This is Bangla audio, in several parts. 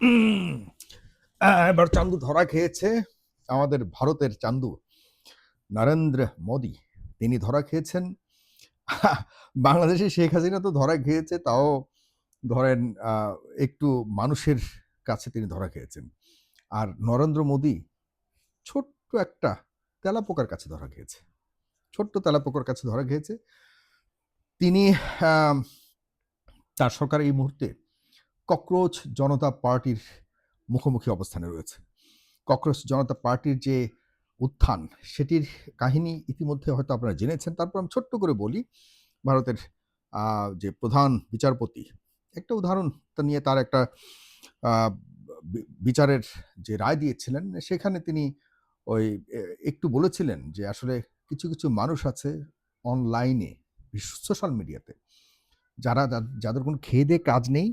উম, এবার চান্দু ধরা খেয়েছে। আমাদের ভারতের চান্দু নরেন্দ্র মোদী, তিনি ধরা খেয়েছেন। বাংলাদেশে শেখ হাসিনা তো ধরা খেয়েছে, তাও ধরেন একটু মানুষের কাছে তিনি ধরা খেয়েছেন। আর নরেন্দ্র মোদী ছোট্ট একটা তেলাপোকার কাছে ধরা খেয়েছে। ছোট্ট তেলাপোকার কাছে ধরা খেয়েছে। তিনি তার সরকার এই মুহূর্তে ককরোচ জনতা পার্টির মুখোমুখি অবস্থানে রয়েছে। ককরোচ জনতা পার্টির যে উত্থান, সেটির কাহিনী ইতিমধ্যে হয়তো আপনারা জেনেছেন। তারপর আমি ছোট্ট করে বলি, ভারতের যে প্রধান বিচারপতি, একটা উদাহরণ নিয়ে তার একটা বিচারের যে রায় দিয়েছিলেন, সেখানে তিনি ওই একটু বলেছিলেন যে আসলে কিছু কিছু মানুষ আছে অনলাইনে, সোশ্যাল মিডিয়াতে, যাদের কোনো খেয়ে দিয়ে কাজ নেই,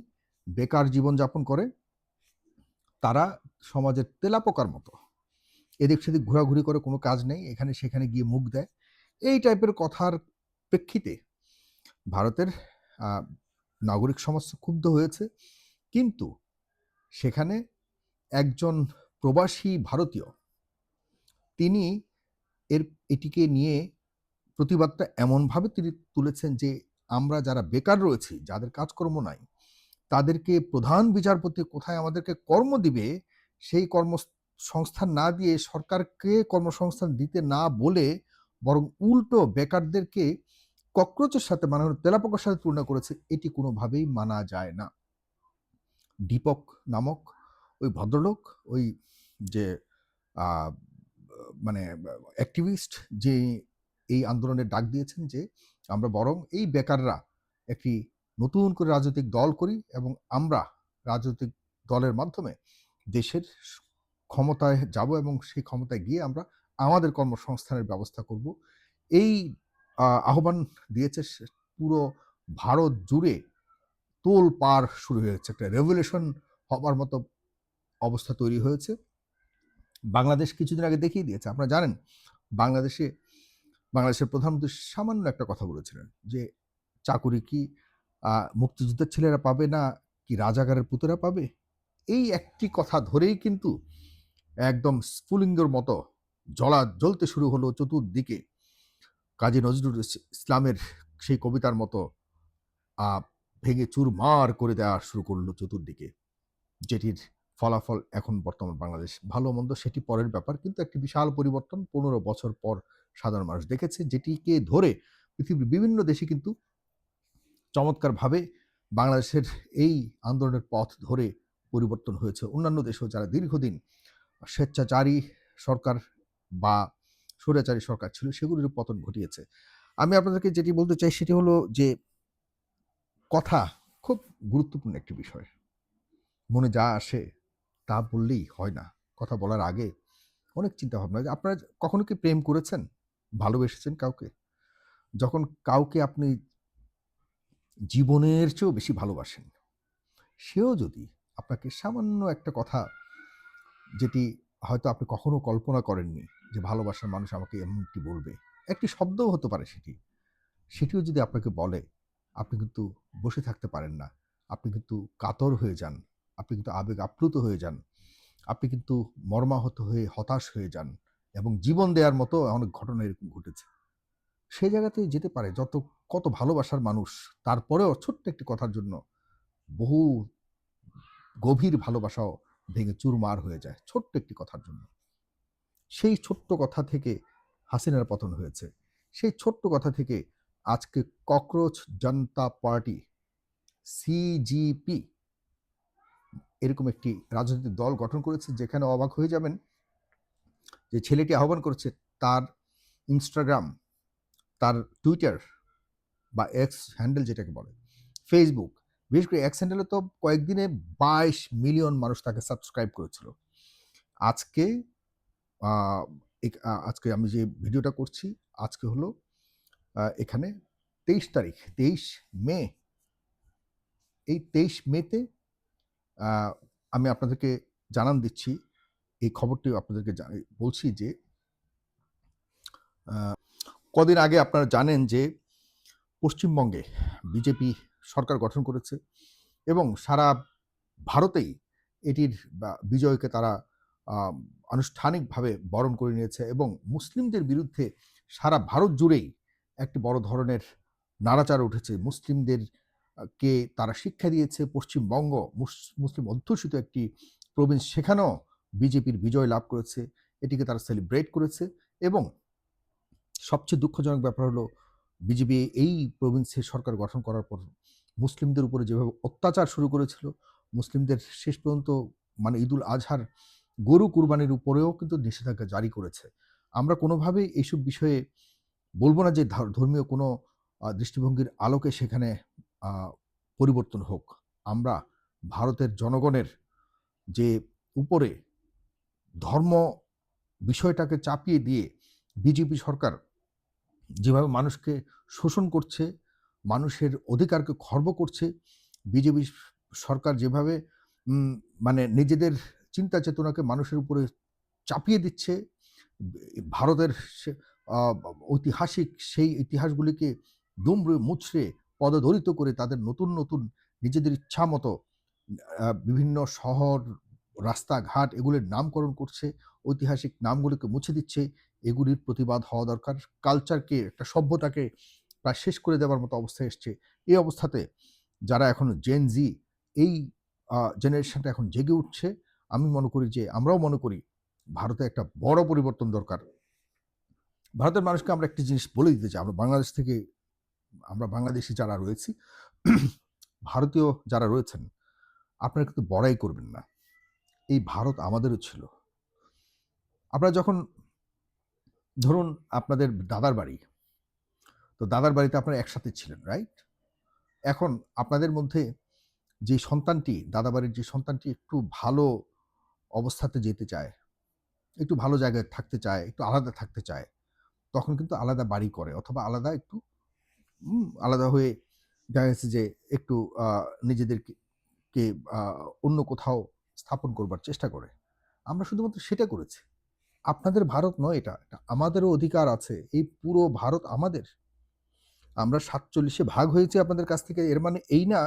বেকার জীবনযাপন করে, তারা সমাজের তেলাপোকার মতো এদিক সেদিক ঘোরাঘুরি করে, কোনো কাজ নেই, এখানে সেখানে গিয়ে মুখ দেয়। এই টাইপের কথার প্রেক্ষিতে ভারতের নাগরিক সমাজ ক্ষুব্ধ হয়েছে। কিন্তু সেখানে একজন প্রবাসী ভারতীয়, তিনি এটিকে নিয়ে প্রতিবাদটা এমনভাবে তিনি তুলেছেন যে আমরা যারা বেকার রয়েছি, যাদের কাজকর্ম নাই, তাদেরকে প্রধান বিচারপতি কোথায় আমাদেরকে কর্ম দিবে, সেই কর্মসংস্থান না দিয়ে, সরকারকে কর্মসংস্থান দিতে না বলে, বরং উল্টো বেকারদেরকে ককরোচের সাথে, মানে তেলাপোকার সাথে তুলনা করেছে। এটি কোনোভাবেই মানা যায় না। দীপক নামক ওই ভদ্রলোক, ওই যে মানে অ্যাক্টিভিস্ট, যে এই আন্দোলনের ডাক দিয়েছেন যে আমরা বরং এই বেকাররা একটি নতুন করে রাজনৈতিক দল করি এবং আমরা রাজনৈতিক দলের মাধ্যমে দেশের ক্ষমতায় যাব এবং সেই ক্ষমতায় গিয়ে আমরা আমাদের কর্মসংস্থানের ব্যবস্থা করব। এই আহ্বান দিয়েছে। পুরো ভারত জুড়ে তোল পার শুরু হয়েছে, একটা রেভলিউশন হবার মতো অবস্থা তৈরি হয়েছে। বাংলাদেশ কিছুদিন আগে দেখিয়ে দিয়েছে, আপনারা জানেন। বাংলাদেশের প্রধানমন্ত্রী সামান্য একটা কথা বলেছিলেন যে চাকুরি কি মুক্তিযুদ্ধের ছেলেরা পাবে না, কি রাজাকারের পুতেরা পাবে। এই একটি কথা ধরেই কিন্তু একদম স্ফুলিঙ্গের মতো জ্বলতে শুরু হলো চতুর্দিকে। কাজী নজরুল ইসলামের সেই কবিতার মতো ভেঙে চুরমার করে দেওয়া শুরু করলো চতুর্দিকে, যেটির ফলাফল এখন বর্তমান বাংলাদেশ ভালো মন্দ সেটি পরের ব্যাপার, কিন্তু একটি বিশাল পরিবর্তন 15 বছর পর সাধারণ মানুষ দেখেছে, যেটিকে ধরে পৃথিবীর বিভিন্ন দেশে কিন্তু চমৎকারভাবে বাংলাদেশের এই আন্দোলনের পথ ধরে পরিবর্তন হয়েছে। অন্যান্য দেশেও যারা দীর্ঘদিন স্বেচ্ছাচারী সরকার বা স্বৈরাচারী সরকার ছিল, সেগুলির পতন ঘটিয়েছে। আমি আপনাদেরকে যেটি বলতে চাই সেটি হলো যে কথা খুব গুরুত্বপূর্ণ একটি বিষয়। মনে যা আসে তা বললেই হয় না। কথা বলার আগে অনেক চিন্তা ভাবনা। আপনারা কখনো কি প্রেম করেছেন, ভালোবেসেছেন কাউকে? যখন কাউকে আপনি জীবনের চেয়েও বেশি ভালোবাসেন, সেও যদি আপনাকে সামান্য একটা কথা, যেটি হয়তো আপনি কখনো কল্পনা করেননি যে ভালোবাসার মানুষ আমাকে এমনটি বলবে, একটি শব্দও হতে পারে সেটিও যদি আপনাকে বলে, আপনি কিন্তু বসে থাকতে পারেন না। আপনি কিন্তু কাতর হয়ে যান, আপনি কিন্তু আবেগ আপ্লুত হয়ে যান, আপনি কিন্তু মর্মাহত হয়ে হতাশ হয়ে যান, এবং জীবন দেওয়ার মতো অনেক ঘটনা এরকম ঘটেছে। সেই জায়গাতে যেতে পারে কত ভালোবাসার মানুষ, তারপরেও ছোট্ট একটি কথার জন্য বহু গভীর ভালোবাসাও ভেঙে চুরমার হয়ে যায়, ছোট্ট একটি কথার জন্য। সেই ছোট্ট কথা থেকে হাসিনার পতন হয়েছে। সেই ছোট্ট কথা থেকে আজকে ককরোচ জনতা পার্টি, সিজিপি, এরকম একটি রাজনৈতিক দল গঠন করেছে, যেখানে অবাক হয়ে যাবেন যে ছেলেটি আহ্বান করেছে, তার ইনস্টাগ্রাম, তার টুইটার বা এক্স হ্যান্ডেল যেটাকে বলে, ফেসবুক, বিশেষ করে এক্স হ্যান্ডেলে তো কয়েকদিনে 22 মিলিয়ন মানুষ তাকে সাবস্ক্রাইব করেছিল। আজকে আজকে আমি যে ভিডিওটা করছি, আজকে হলো এখানে 23 তারিখ, 23 মে। এই 23 মেতে আমি আপনাদেরকে জানান দিচ্ছি, এই খবরটি আপনাদেরকে বলছি যে কদিন আগে আপনারা জানেন যে পশ্চিমবঙ্গে বিজেপি সরকার গঠন করেছে এবং সারা ভারতেই এটির বিজয়কে তারা আনুষ্ঠানিকভাবে বরণ করে নিয়েছে এবং মুসলিমদের বিরুদ্ধে সারা ভারত জুড়েই একটি বড় ধরনের নাড়াচাড়া উঠেছে। মুসলিমদের কে তারা শিক্ষা দিয়েছে। পশ্চিমবঙ্গ মুসলিম অধ্যুষিত একটি প্রভিন্স, সেখানেও বিজেপির বিজয় লাভ করেছে। এটিকে তারা সেলিব্রেট করেছে এবং সবচেয়ে দুঃখজনক ব্যাপার হলো বিজেপি এই প্রভিন্সে সরকার গঠন করার পর মুসলিমদের উপরে যেভাবে অত্যাচার শুরু করেছিল, মুসলিমদের শেষ পর্যন্ত মানে ঈদুল আজহার গরু কুরবানির উপরেও কিন্তু নিষেধাজ্ঞা জারি করেছে। আমরা কোনোভাবেই এইসব বিষয়ে বলব না যে ধর্মীয় কোনো দৃষ্টিভঙ্গির আলোকে সেখানে আ পরিবর্তন হোক। আমরা ভারতের জনগণের যে উপরে ধর্ম বিষয়টাকে চাপিয়ে দিয়ে বিজেপি সরকার যেভাবে মানুষকে শোষণ করছে, মানুষের অধিকারকে খর্ব করছে, বিজেপি সরকার যেভাবে উম মানে নিজেদের চিন্তা চেতনাকে মানুষের উপরে চাপিয়ে দিচ্ছে, ভারতের সে আ ঐতিহাসিক সেই ইতিহাসগুলিকে দুমড়ে মুচড়ে পদদলিত করে তাদের নতুন নিজেদের ইচ্ছামতো বিভিন্ন শহর, রাস্তাঘাট এগুলির নামকরণ করছে, ঐতিহাসিক নামগুলিকে মুছে দিচ্ছে। এগুলির প্রতিবাদ হওয়া দরকার। কালচারকে, একটা সভ্যতাকে প্রায় শেষ করে দেওয়ার মতো অবস্থায় এসছে। এই অবস্থাতে যারা এখন জেন জি এই জেনারেশনটা এখন জেগে উঠছে, আমি মনে করি যে আমরাও মনে করি ভারতে একটা বড় পরিবর্তন দরকার। ভারতের মানুষকে আমরা একটা জিনিস বলে দিতে চাই, আমরা বাংলাদেশী যারা রয়েছি, ভারতীয় যারা রয়েছেন, আপনারা কিন্তু বড়াই করবেন না। এই ভারত আমাদেরও ছিল। আপনারা যখন ধরুন আপনাদের দাদার বাড়ি, তো দাদার বাড়িতে আপনারা একসাথে ছিলেন, রাইট? এখন আপনাদের মধ্যে যে সন্তানটি, দাদাবাড়ির যে সন্তানটি একটু ভালো অবস্থাতে যেতে চায়, একটু ভালো জায়গায় থাকতে চায়, একটু আলাদা থাকতে চায়, তখন কিন্তু আলাদা বাড়ি করে অথবা আলাদা একটু আলাদা হয়ে দেখা গেছে যে একটু নিজেদেরকে আ অন্য কোথাও স্থাপন করবার চেষ্টা করে। আমরা শুধুমাত্র সেটা করেছি। আপনাদের ভারত নয় এটা। এটা আমাদেরও অধিকার আছে। এই পুরো ভারত আমাদের। আমরা ৪৭ এ ভাগ হয়েছি আপনাদের কাছ থেকে। এর মানে এই না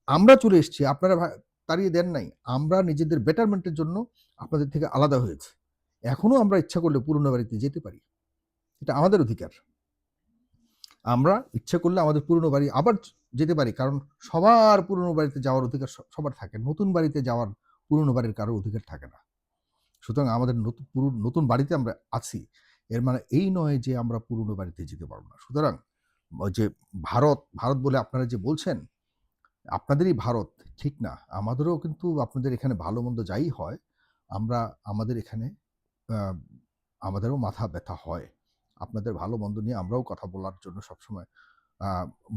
আমরা চলে এসেছি, আপনারা তাড়িয়ে দেন নাই। আমরা নিজেদের বেটারমেন্ট এর জন্য আপনাদের থেকে আলাদা হয়েছি। এখনো আমরা ইচ্ছা করলে পুরনো বাড়িতে যেতে পারি। এটা আমাদের অধিকার। আমরা ইচ্ছা করলে আমাদের পুরনো বাড়ি আবার যেতে পারি। কারণ সবার পুরনো বাড়িতে যাওয়ার অধিকার সবার থাকে। নতুন বাড়িতে যাওয়ার পুরনো বাড়ির কারো অধিকার থাকে না। সুতরাং আমাদের নতুন বাড়িতে আমরা আছি। এর মানে এই নয় যে আমরা পুরনো বাড়িতে যেতে পারব না। সুতরাং ওই যে ভারত বলে আপনারা যে বলছেন, আপনাদেরই ভারত, ঠিক না। আমাদেরও কিন্তু আপনাদের এখানে ভালো-মন্দ যাই হয়, আমরা আমাদের এখানে আ আমাদেরও মাথা ব্যথা হয়। আপনাদের ভালো-মন্দ নিয়ে আমরাও কথা বলার জন্য সবসময় আ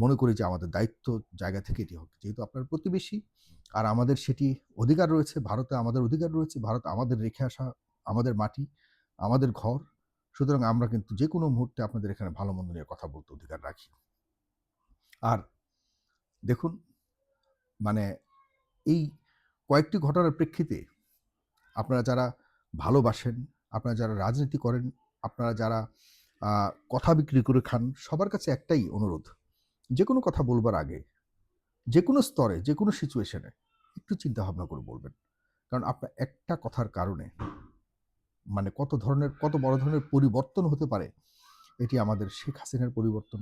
মনে করি যে আমাদের দায়িত্ব জায়গা থেকে এটি হোক। যেহেতু আপনার প্রতিবেশী আর আমাদের সেটি অধিকার রয়েছে, ভারতে আমাদের অধিকার রয়েছে। ভারত আমাদের রেখে আসা আমাদের মাটি, আমাদের ঘর। সুতরাং আমরা কিন্তু যেকোনো মুহূর্তে আপনাদের এখানে ভালো-মন্দ নিয়ে কথা বলতে অধিকার রাখি। আর দেখুন, মানে এই কয়েকটি ঘটনার প্রেক্ষিতে আপনারা যারা ভালোবাসেন, আপনারা যারা রাজনীতি করেন, আপনারা যারা আ কথা বিক্রি করে খান, সবার কাছে একটাই অনুরোধ। যেকোনো কথা বলবার আগে, যেকোনো স্তরে, যেকোনো সিচুয়েশনে একটু চিন্তা ভাবনা করে বলবেন। কারণ আপনার একটা কথার কারণে মানে কত বড় ধরনের পরিবর্তন হতে পারে, এটি আমাদের শেখ হাসিনার পরিবর্তন,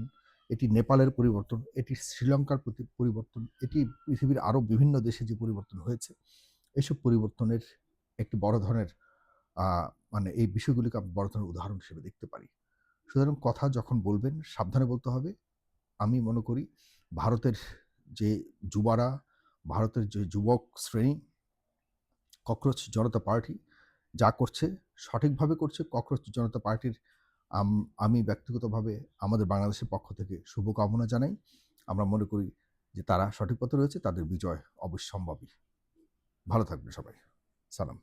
এটি নেপালের পরিবর্তন, এটি শ্রীলঙ্কার পরিবর্তন, এটি পৃথিবীর আরও বিভিন্ন দেশে যে পরিবর্তন হয়েছে, এসব পরিবর্তনের একটি বড় ধরনের আ মানে এই বিষয়গুলিকে আমি বড় ধরনের উদাহরণ হিসেবে দেখতে পারি। সুতরাং কথা যখন বলবেন সাবধানে বলতে হবে। আমি মনে করি ভারতের যে যুবারা, ভারতের যে যুবক শ্রেণী, ককরোচ জনতা পার্টি যা করছে সঠিকভাবে করছে। ককরোচ জনতা পার্টির আমি ব্যক্তিগতভাবে আমাদের বাংলাদেশের পক্ষ থেকে শুভকামনা জানাই। আমরা মনে করি যে তারা সঠিক পথে রয়েছে, তাদের বিজয় অবশ্যম্ভাবী। ভালো থাকবেন সবাই। সালাম।